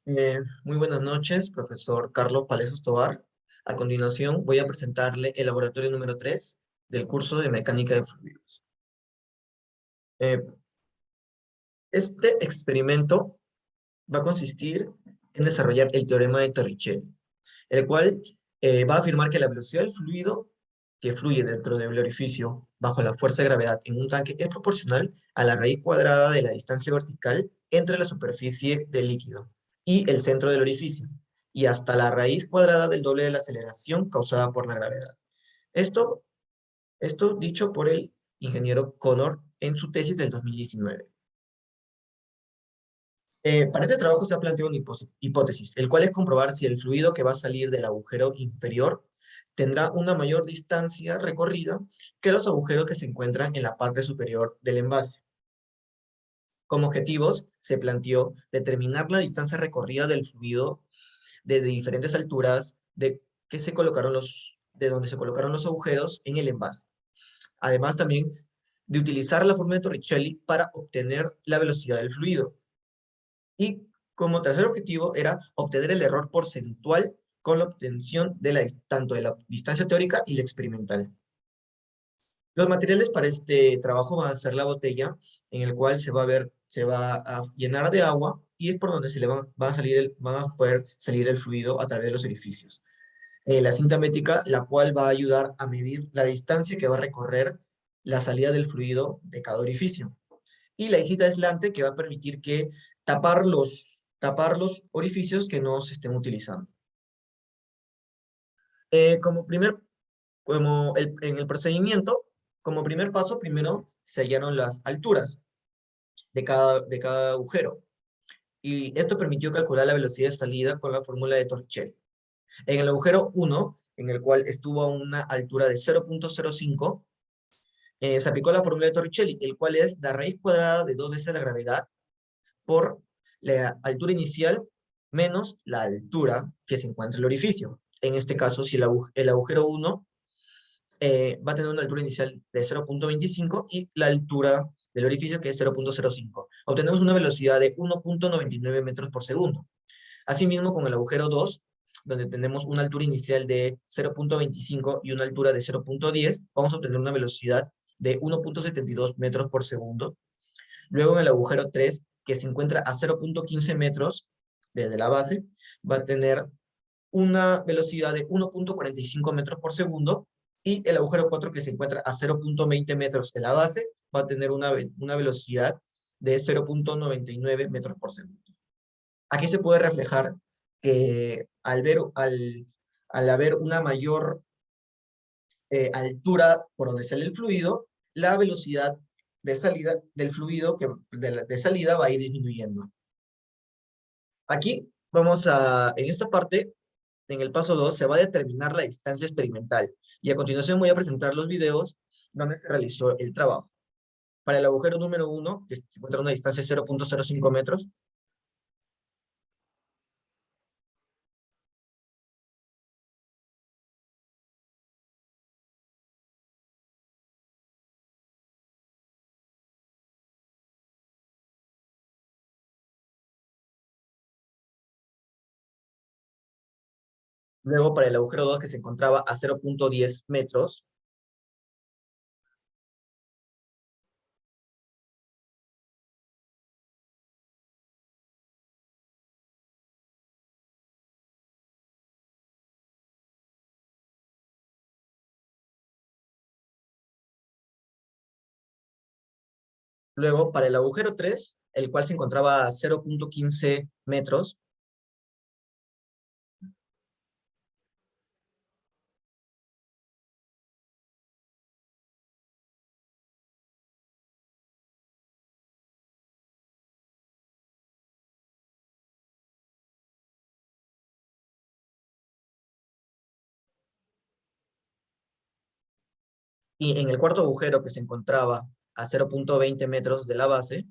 Muy buenas noches, profesor Carlos Palesos Tovar. A continuación voy a presentarle el laboratorio número 3 del curso de Mecánica de Fluidos. Eh, este experimento va a consistir en desarrollar el teorema de Torricelli, el cual va a afirmar que la velocidad del fluido que fluye dentro del orificio bajo la fuerza de gravedad en un tanque es proporcional a la raíz cuadrada de la distancia vertical entre la superficie del líquido y el centro del orificio, y hasta la raíz cuadrada del doble de la aceleración causada por la gravedad. Esto, esto dicho por el ingeniero Connor en su tesis del 2019. Para este trabajo se ha planteado una hipótesis, el cual es comprobar si el fluido que va a salir del agujero inferior tendrá una mayor distancia recorrida que los agujeros que se encuentran en la parte superior del envase. Como objetivos, se planteó determinar la distancia recorrida del fluido desde diferentes alturas de donde se colocaron los agujeros en el envase. Además, también de utilizar la fórmula de Torricelli para obtener la velocidad del fluido. Y como tercer objetivo era obtener el error porcentual con la obtención de tanto de la distancia teórica y la experimental. Los materiales para este trabajo van a ser la botella, en el cual se va a llenar de agua y es por donde va a poder salir el fluido a través de los orificios. La cinta métrica, la cual va a ayudar a medir la distancia que va a recorrer la salida del fluido de cada orificio. Y la visita aislante, que va a permitir tapar los orificios que no se estén utilizando. Eh, como primer, en el procedimiento, como primer paso, primero se hallaron las alturas de cada agujero. Y esto permitió calcular la velocidad de salida con la fórmula de Torricelli. En el agujero 1, en el cual estuvo a una altura de 0.05, se aplicó la fórmula de Torricelli, el cual es la raíz cuadrada de 2 veces la gravedad por la altura inicial menos la altura que se encuentra en el orificio. En este caso, si el agujero 1 va a tener una altura inicial de 0.25 y la altura del orificio que es 0.05. Obtenemos una velocidad de 1.99 metros por segundo. Asimismo, con el agujero 2, donde tenemos una altura inicial de 0.25 y una altura de 0.10, vamos a obtener una velocidad de 1.72 metros por segundo. Luego en el agujero 3, que se encuentra a 0.15 metros desde la base, va a tener una velocidad de 1.45 metros por segundo, y el agujero 4, que se encuentra a 0.20 metros de la base, va a tener una velocidad de 0.99 metros por segundo. Aquí se puede reflejar que al haber una mayor altura por donde sale el fluido, la velocidad de salida del fluido de salida va a ir disminuyendo. Aquí en esta parte, en el paso 2, se va a determinar la distancia experimental. Y a continuación voy a presentar los videos donde se realizó el trabajo. Para el agujero número 1, que se encuentra a una distancia de 0.05 metros, luego para el agujero 2, que se encontraba a 0.10 metros, luego para el agujero 3, el cual se encontraba a 0.15 metros, y en el cuarto agujero, que se encontraba a 0.20 metros de la base,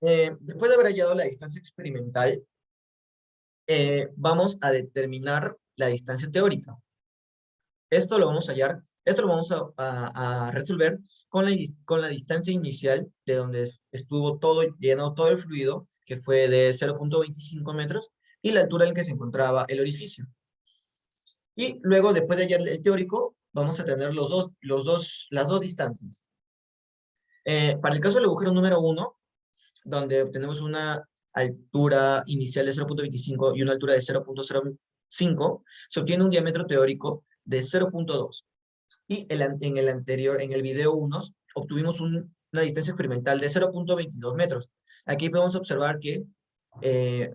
Después de haber hallado la distancia experimental, vamos a determinar la distancia teórica. Esto lo vamos a resolver con la distancia inicial de donde estuvo todo llenado todo el fluido, que fue de 0,25 metros, y la altura en que se encontraba el orificio. Y luego, después de hallar el teórico, vamos a tener las dos distancias. Para el caso del agujero número 1, donde obtenemos una altura inicial de 0,25 y una altura de 0,05, se obtiene un diámetro teórico de 0,2. Y en el video 1, obtuvimos una distancia experimental de 0,22 metros. Aquí podemos observar que eh,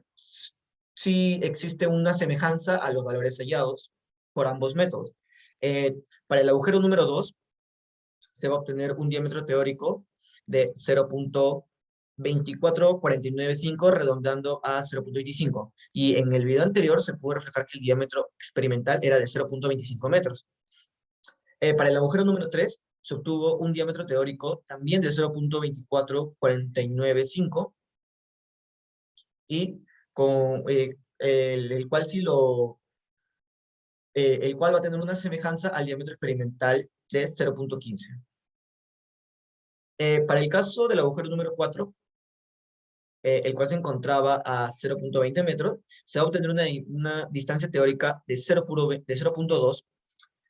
sí existe una semejanza a los valores hallados por ambos métodos. Para el agujero número 2, se va a obtener un diámetro teórico de 0,24495, redondando a 0,25. Y en el video anterior se pudo reflejar que el diámetro experimental era de 0,25 metros. Para el agujero número 3, se obtuvo un diámetro teórico también de 0,24495, y con el cual va a tener una semejanza al diámetro experimental de 0,15. Para el caso del agujero número 4, el cual se encontraba a 0,20 metros, se va a obtener una distancia teórica de 0,2,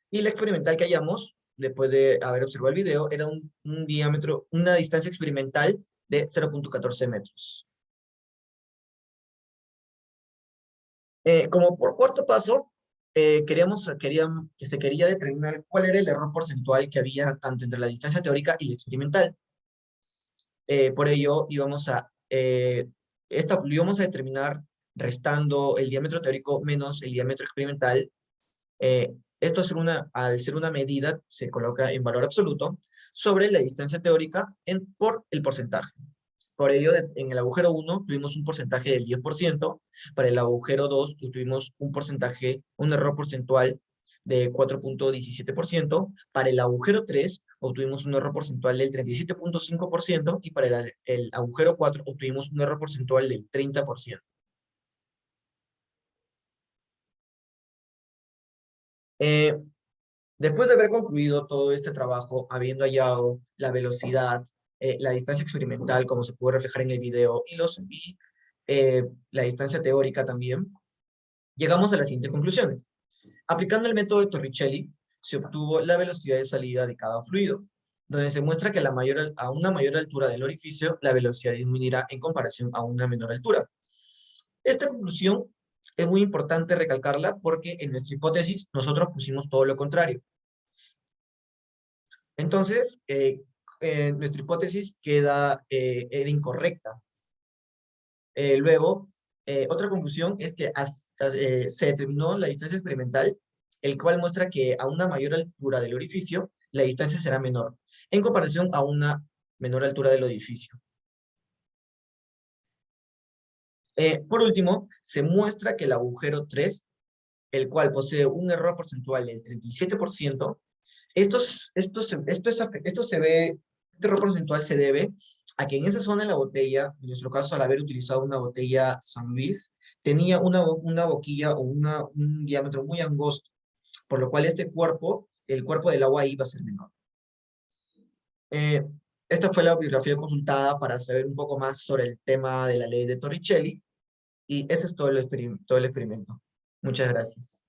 y la experimental que hallamos, después de haber observado el video, era una distancia experimental de 0,14 metros. Como por cuarto paso, se quería determinar cuál era el error porcentual que había tanto entre la distancia teórica y la experimental. Por ello, lo íbamos a determinar restando el diámetro teórico menos el diámetro experimental. Esto al ser una medida, se coloca en valor absoluto sobre la distancia teórica por el porcentaje. Por ello, en el agujero 1 tuvimos un porcentaje del 10%, para el agujero 2 tuvimos un error porcentual de 4,17%, para el agujero 3 obtuvimos un error porcentual del 37,5%, y para el agujero 4 obtuvimos un error porcentual del 30%. Eh, Después de haber concluido todo este trabajo, habiendo hallado la velocidad, la distancia experimental, como se puede reflejar en el video, la distancia teórica también, llegamos a las siguientes conclusiones. Aplicando el método de Torricelli, se obtuvo la velocidad de salida de cada fluido, donde se muestra que a una mayor altura del orificio, la velocidad disminuirá en comparación a una menor altura. Esta conclusión es muy importante recalcarla porque en nuestra hipótesis nosotros pusimos todo lo contrario. Entonces, nuestra hipótesis era incorrecta. Luego, otra conclusión es que se determinó la distancia experimental, el cual muestra que a una mayor altura del orificio, la distancia será menor, en comparación a una menor altura del edificio. Por último, se muestra que el agujero 3, el cual posee un error porcentual del 37%, este error porcentual se debe a que en esa zona de la botella, en nuestro caso al haber utilizado una botella San Luis, tenía una boquilla o un diámetro muy angosto, por lo cual el cuerpo del agua iba a ser menor. Eh, Esta fue la bibliografía consultada para saber un poco más sobre el tema de la ley de Torricelli, y ese es todo el experimento. Muchas gracias.